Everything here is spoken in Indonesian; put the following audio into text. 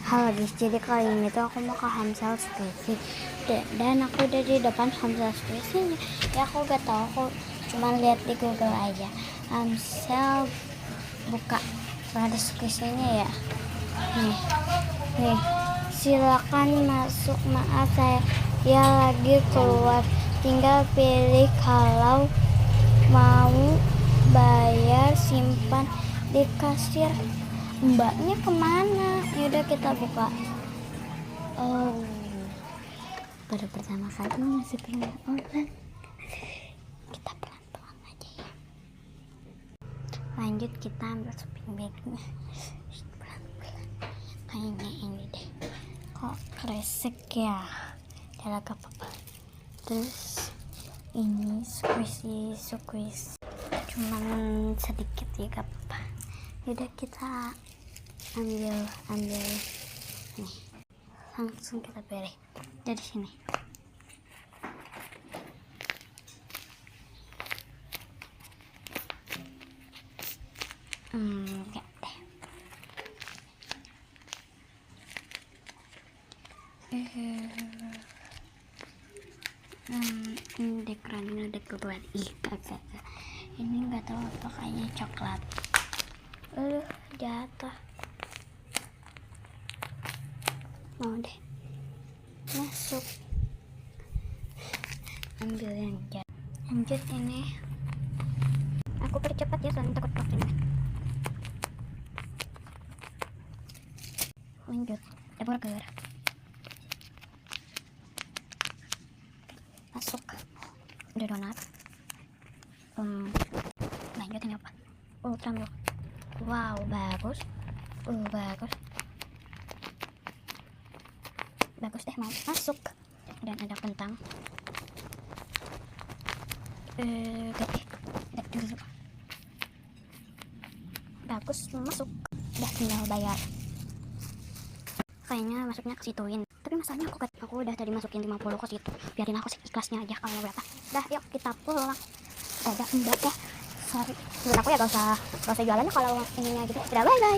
Halo guys, jadi kali ini tuh aku mau ke Hamsel Skripsi dan aku udah di depan Hamsel Skripsinya. Ya aku gak tahu, aku cuma lihat di Google aja. Hamsel buka, ada skripsinya ya. Nih, silakan masuk. Maaf saya lagi keluar. Tinggal pilih kalau mau bayar, simpan di kasir. Mbaknya kemana? Yaudah kita buka. Oh, baru pertama kali masukin online. Kita pelan-pelan aja ya. Lanjut kita ambil shopping bagnya. Pelan-pelan. Kayaknya ini deh. Kok kresek ya? Udah gak apa-apa. Terus ini squishy. Cuman sedikit ya, gak apa-apa. Yaudah kita ambil nih, langsung kita pilih dari sini. Ya deh. Ini dekorannya udah keluar. Kakak ini nggak tahu apa, kayaknya coklat. Jatuh. Mau deh, masuk. Ambil yang jatuh. Lanjut ini. Aku percepat ya, soalnya takut plastiknya. Lanjut, ada burger. Masuk. Udah donat. Lanjut ini apa? Ultramilk. Wow, bagus. Bagus deh, mau masuk. Dan ada kentang. Dulu. Bagus, masuk. Udah tinggal bayar. Kayaknya masuknya ke situin. Tapi masalahnya aku udah tadi masukin 50 ke situ. Biarin aku kelasnya aja kalau berapa. Dah, yuk kita pulang. Udah enggak ya. Sorry. Menurut aku ya gak usah jualannya kalau ininya gitu. Udah, bye-bye.